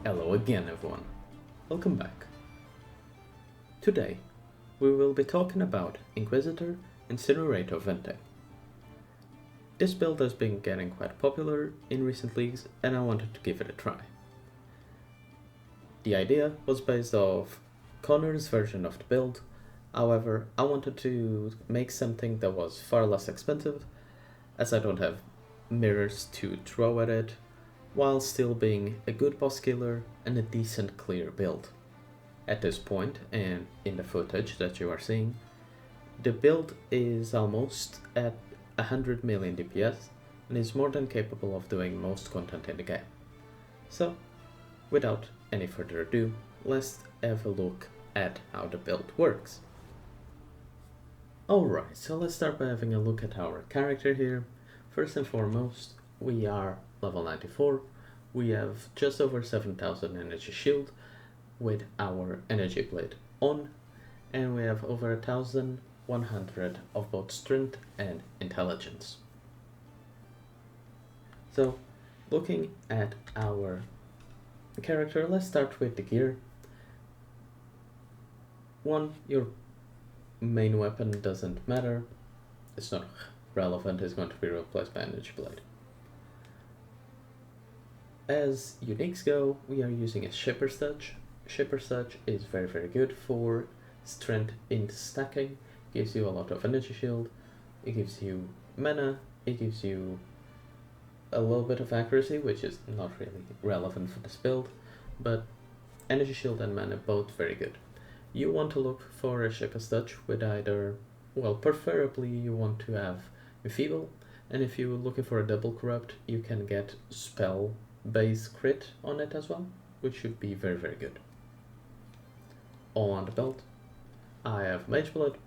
Hello again everyone, welcome back. Today we will be talking about Inquisitor Incinerate of Venting. This build has been getting quite popular in recent leagues and I wanted to give it a try. The idea was based off Connor's version of the build, however I wanted to make something that was far less expensive as I don't have mirrors to throw at it, while still being a good boss killer and a decent clear build. At this point, and in the footage that you are seeing, the build is almost at 100 million DPS and is more than capable of doing most content in the game. So, without any further ado, let's have a look at how the build works. Alright, so let's start by having a look at our character here. First and foremost, we are level 94, we have just over 7000 energy shield with our energy blade on, and we have over 1100 of both strength and intelligence. So looking at our character, let's start with the gear. One, your main weapon doesn't matter, it's not relevant, it's going to be replaced by energy blade. As uniques go, we are using a Shipper's Touch. Shipper's Touch is very good for strength into stacking, gives you a lot of energy shield, it gives you mana, it gives you a little bit of accuracy, which is not really relevant for this build, but energy shield and mana both very good. You want to look for a Shipper's Touch with either, well, preferably you want to have Enfeeble, and if you're looking for a double corrupt, you can get spell base crit on it as well, which should be very good. All on the belt, I have Mage Blood.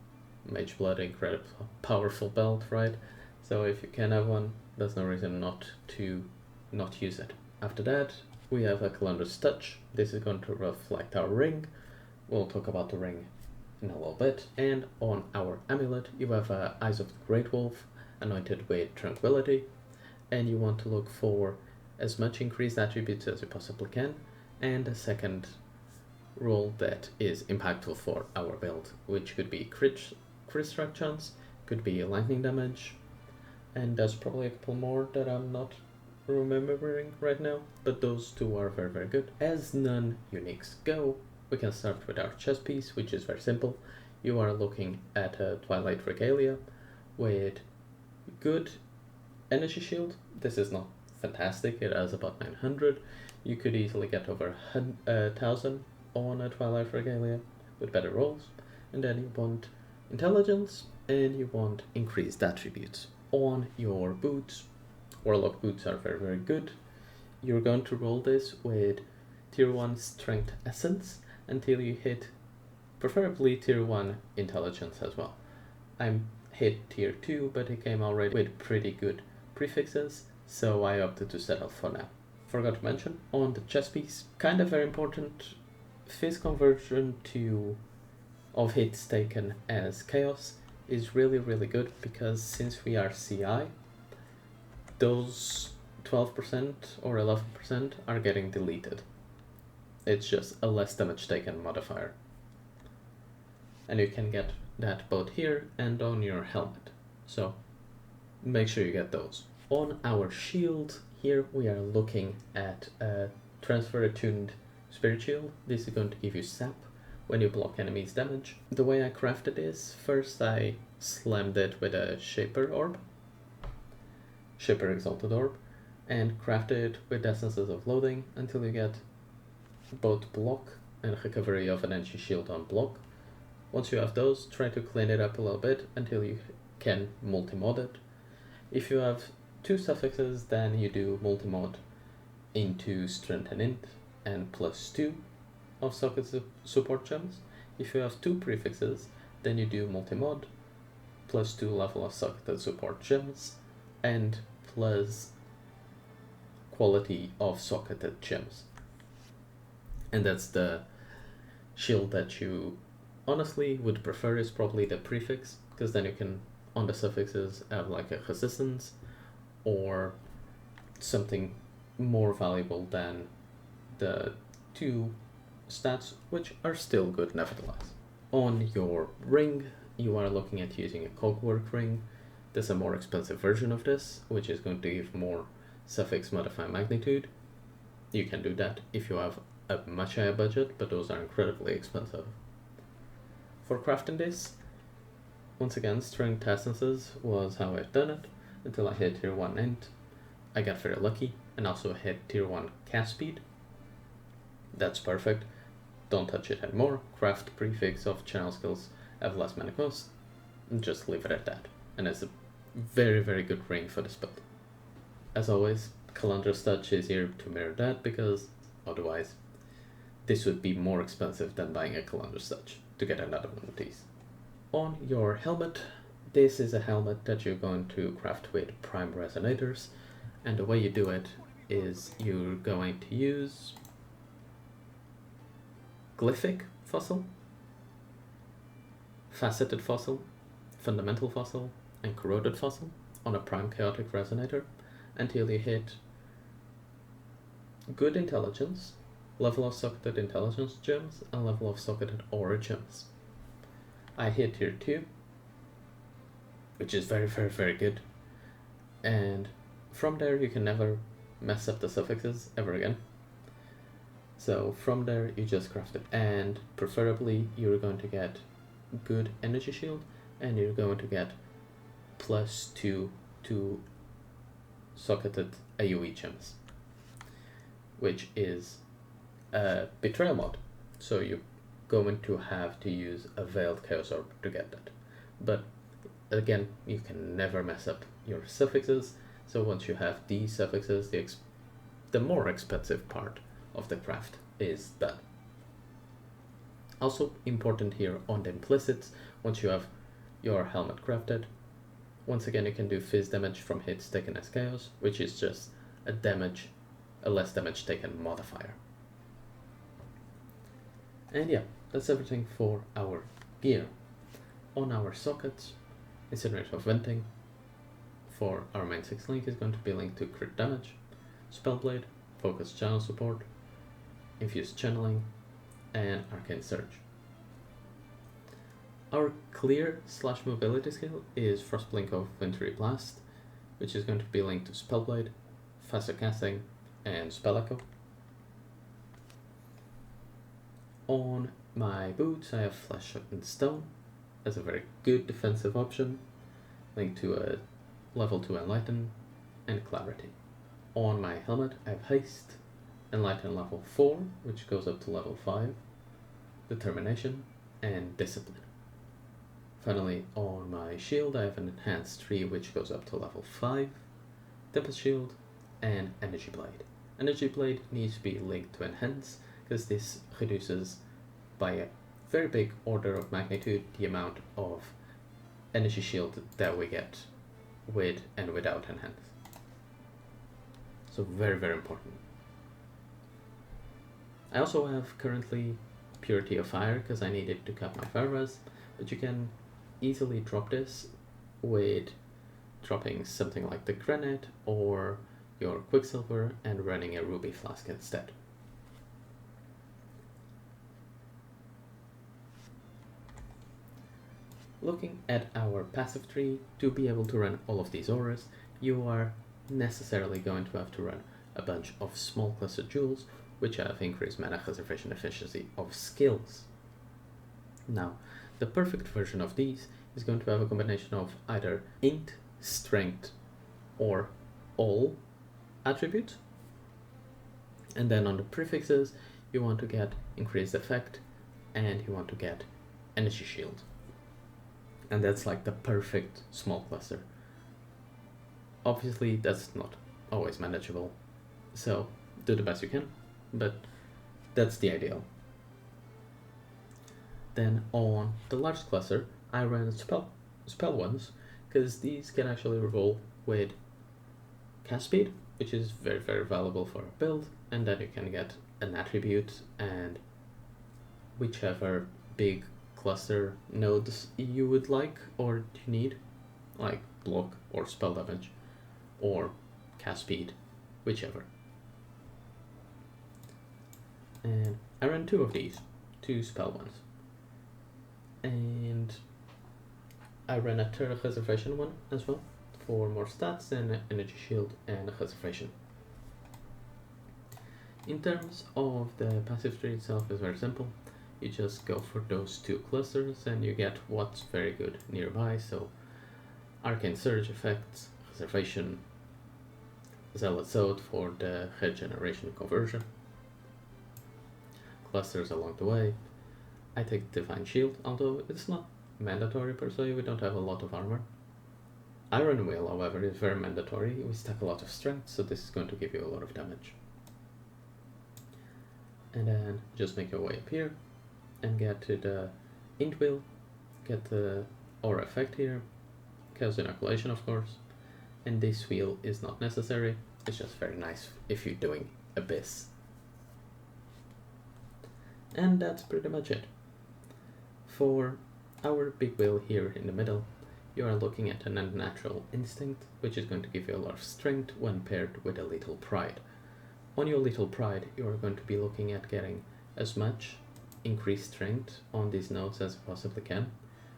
Mage Blood, incredibly powerful belt, right? So if you can have one, there's no reason not to not use it. After that, we have a Calendar's Touch. This is going to reflect our ring. We'll talk about the ring in a little bit. And on our amulet, you have Eyes of the Great Wolf, anointed with Tranquility, and you want to look for as much increased attributes as you possibly can, and a second role that is impactful for our build, which could be crit strike chance, could be lightning damage, and there's probably a couple more that I'm not remembering right now, but those two are very good. As non-uniques go, we can start with our chest piece, which is very simple. You are looking at a Twilight Regalia with good energy shield. This is not fantastic, it has about 900. You could easily get over 1000 on a Twilight Regalia with better rolls. And then you want intelligence and you want increased attributes. On your boots, Warlock boots are very good. You're going to roll this with tier 1 strength essence until you hit preferably tier 1 intelligence as well. I'm hit tier 2, but it came already with pretty good prefixes, so I opted to settle for now. Forgot to mention, on the chest piece, kind of very important, phase conversion of hits taken as chaos is really good, because since we are CI, those 12% or 11% are getting deleted. It's just a less damage taken modifier. And you can get that both here and on your helmet, so make sure you get those. On our shield, here we are looking at a transfer attuned spirit shield. This is going to give you sap when you block enemies damage. The way I crafted this, first I slammed it with a Shaper Exalted Orb, and crafted it with Essences of Loathing until you get both block and recovery of an energy shield on block. Once you have those, try to clean it up a little bit until you can multi-mod it. If you have 2 suffixes, then you do multi-mod into strength and int and +2 of socket support gems. If you have 2 prefixes, then you do multi-mod +2 level of socket support gems and plus quality of socketed gems. And that's the shield that you honestly would prefer, is probably the prefix, because then you can on the suffixes have like a resistance or something more valuable than the 2 stats, which are still good nevertheless. On your ring, you are looking at using a cogwork ring. There's a more expensive version of this, which is going to give more suffix modify magnitude. You can do that if you have a much higher budget, but those are incredibly expensive. For crafting this, once again, string essences was how I've done it until I hit tier 1 int. I got very lucky and also hit tier 1 cast speed. That's perfect. Don't touch it anymore. Craft prefix of channel skills have less mana cost, and just leave it at that. And it's a very, very good ring for this build. As always, Calandra's Touch is here to mirror that, because otherwise this would be more expensive than buying a Calandra's Touch to get another one of these. On your helmet, this is a helmet that you're going to craft with prime resonators, and the way you do it is you're going to use glyphic fossil, faceted fossil, fundamental fossil, and corroded fossil on a prime chaotic resonator until you hit good intelligence, level of socketed intelligence gems, and level of socketed aura gems. I hit tier 2, which is very, very, very good, and from there you can never mess up the suffixes ever again. So from there you just craft it, and preferably you're going to get good energy shield, and you're going to get +2 to socketed AoE gems, which is a betrayal mod, so you're going to have to use a veiled chaos orb to get that. But again, you can never mess up your suffixes, so once you have these suffixes, the more expensive part of the craft is done. Also important here on the implicits, once you have your helmet crafted, once again you can do fizz damage from hits taken as chaos, which is just a less damage taken modifier. And yeah, that's everything for our gear. On our sockets, Incinerate of Venting for our main 6 link is going to be linked to crit damage, Spellblade, focus channel support, infused channeling, and arcane surge. Our clear / mobility skill is frostblink of Wintry Blast, which is going to be linked to Spellblade, faster casting, and spell echo. On my boots, I have Flesh and Stone as a very good defensive option, linked to a level 2 Enlighten and Clarity. On my helmet, I have Haste, Enlighten level 4, which goes up to level 5, Determination, and Discipline. Finally, on my shield, I have an Enhanced 3, which goes up to level 5, Tempest Shield, and Energy Blade. Energy Blade needs to be linked to Enhance, because this reduces by a very big order of magnitude the amount of energy shield that we get with and without Enhance. So very, very important. I also have currently Purity of Fire because I needed to cut my fire res, but you can easily drop this with dropping something like the granite or your quicksilver and running a ruby flask instead. Looking at our passive tree, to be able to run all of these auras, you are necessarily going to have to run a bunch of small cluster jewels, which have increased mana conservation efficiency of skills. Now, the perfect version of these is going to have a combination of either int, strength, or all attributes. And then on the prefixes, you want to get increased effect, and you want to get energy shield. And that's like the perfect small cluster. Obviously, that's not always manageable, so do the best you can, but that's the ideal. Then on the large cluster, I ran spell ones, because these can actually roll with cast speed, which is very, very valuable for a build, and then you can get an attribute and whichever big cluster nodes you would like or you need, like block or spell damage or cast speed, whichever. And I ran 2 of these, 2 spell ones. And I ran a turret preservation one as well, for more stats and energy shield and preservation. In terms of the passive tree itself, is very simple. You just go for those 2 clusters and you get what's very good nearby. So Arcane Surge effects, preservation, Zealot Sword for the regeneration conversion, clusters along the way. I take Divine Shield, although it's not mandatory per se, we don't have a lot of armor. Iron Will, however, is very mandatory. We stack a lot of strength, so this is going to give you a lot of damage. And then just make your way up here and get to the Int Wheel, get the Aura effect here, Chaos Inoculation of course, and this wheel is not necessary, it's just very nice if you're doing Abyss. And that's pretty much it. For our big wheel here in the middle, you are looking at an Unnatural Instinct, which is going to give you a lot of strength when paired with a Little Pride. On your Little Pride, you are going to be looking at getting as much increased strength on these nodes as you possibly can.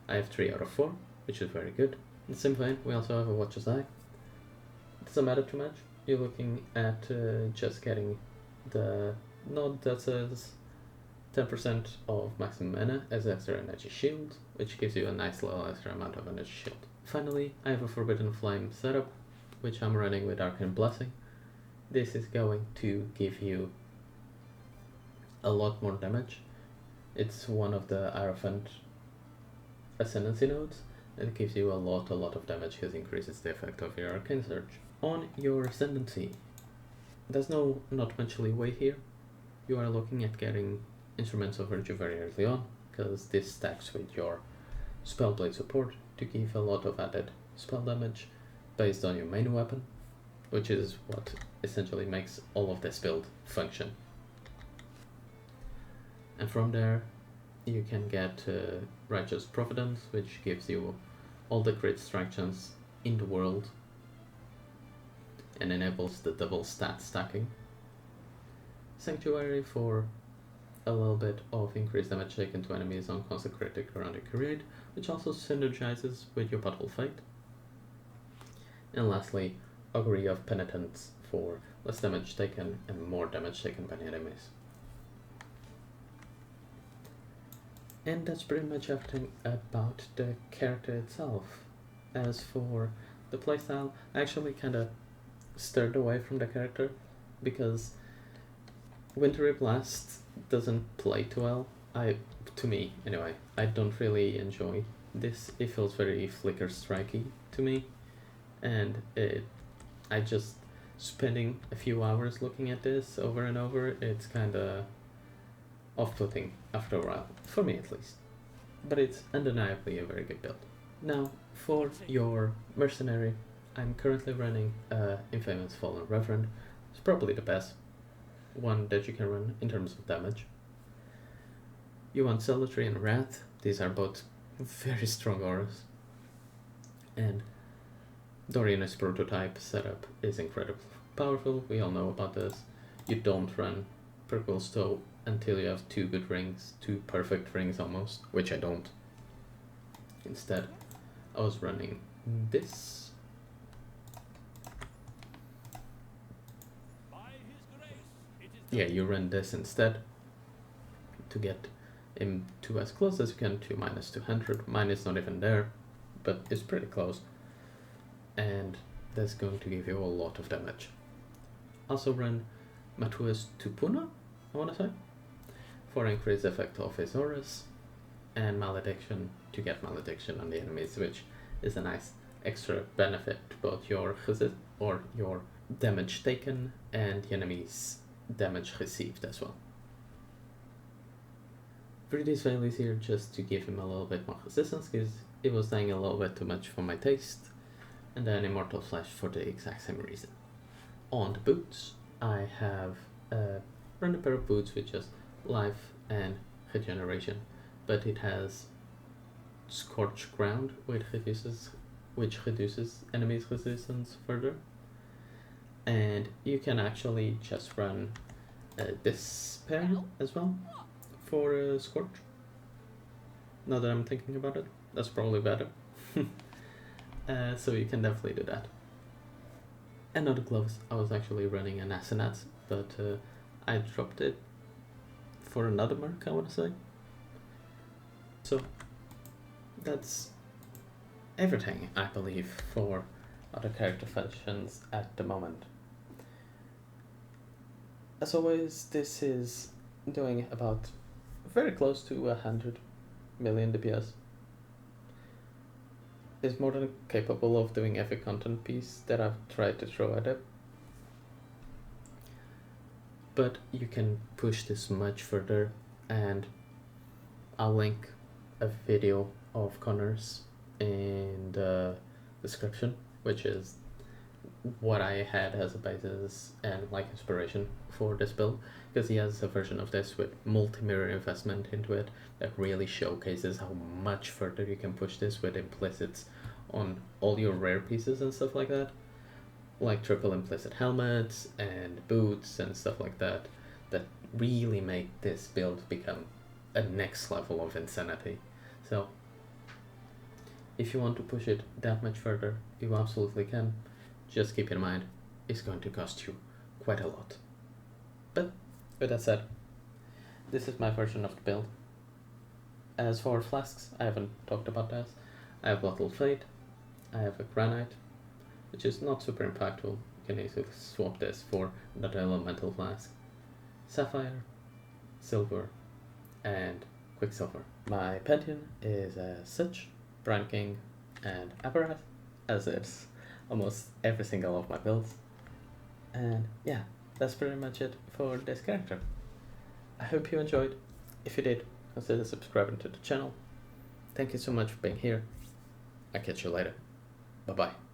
I have 3 out of 4, which is very good. In the same vein, we also have a Watcher's Eye. It doesn't matter too much. You're looking at just getting the node that says 10% of maximum mana as extra energy shield, which gives you a nice little extra amount of energy shield. Finally, I have a Forbidden Flame setup, which I'm running with Arcane Blessing. This is going to give you a lot more damage. It's one of the Hierophant Ascendancy nodes, and it gives you a lot of damage because it increases the effect of your Arcane Surge. On your Ascendancy, there's not much leeway here. You are looking at getting Instruments of Virtue very early on, because this stacks with your Spellblade support to give a lot of added spell damage based on your main weapon, which is what essentially makes all of this build function. And from there, you can get Righteous Providence, which gives you all the crit strike chance in the world and enables the double stat stacking. Sanctuary for a little bit of increased damage taken to enemies on consecrated ground you create, which also synergizes with your Battle Fate. And lastly, Augury of Penitence for less damage taken and more damage taken by enemies. And that's pretty much everything about the character itself. As for the playstyle, I actually kind of stirred away from the character because Wintry Blast doesn't play too well. To me anyway, I don't really enjoy this. It feels very flicker strikey to me, and I just spending a few hours looking at this over and over, it's kind of off-putting after a while, for me at least. But it's undeniably a very good build. Now, for your mercenary, I'm currently running Infamous Fallen Reverend. It's probably the best one that you can run in terms of damage. You want Zealotry and Wrath. These are both very strong auras. And Dorian's prototype setup is incredibly powerful. We all know about this. You don't run Purple Stow until you have 2 good rings, 2 perfect rings almost, which I don't. Instead, I was running this. Yeah, you run this instead to get him to as close as you can to minus 200. Mine is not even there, but it's pretty close. And that's going to give you a lot of damage. Also run Matua's Tupuna, I want to say, for increased effect of his auras, and Malediction to get Malediction on the enemies, which is a nice extra benefit to both your resist or your damage taken and the enemy's damage received as well. Viridi's Veil is here just to give him a little bit more resistance because it was dying a little bit too much for my taste, and then Immortal Flesh for the exact same reason. On the boots, I have run a pair of boots with just life and regeneration, but it has Scorched Ground, which reduces enemies' resistance further. And you can actually just run this pair as well for Scorch. Now that I'm thinking about it, that's probably better. So you can definitely do that. And other gloves, I was actually running an Incinerate, but I dropped it for another mark, I want to say. So that's everything, I believe, for other character factions at the moment. As always, this is doing about very close to 100 million DPS. It's more than capable of doing every content piece that I've tried to throw at it. But you can push this much further, and I'll link a video of Connor's in the description, which is what I had as a basis and like inspiration for this build, because he has a version of this with multi-mirror investment into it that really showcases how much further you can push this with implicits on all your rare pieces and stuff like that, like triple implicit helmets and boots and stuff like that, that really make this build become a next level of insanity. So if you want to push it that much further, you absolutely can. Just keep in mind, it's going to cost you quite a lot. But with that said, this is my version of the build. As for flasks, I haven't talked about that. I have Bottled Fate, I have a Granite, which is not super impactful. You can easily swap this for another elemental flask. Sapphire, Silver, and Quicksilver. My Pantheon is Such, Brand King, and Apparat, as it's almost every single of my builds. And yeah, that's pretty much it for this character. I hope you enjoyed. If you did, consider subscribing to the channel. Thank you so much for being here. I'll catch you later. Bye bye.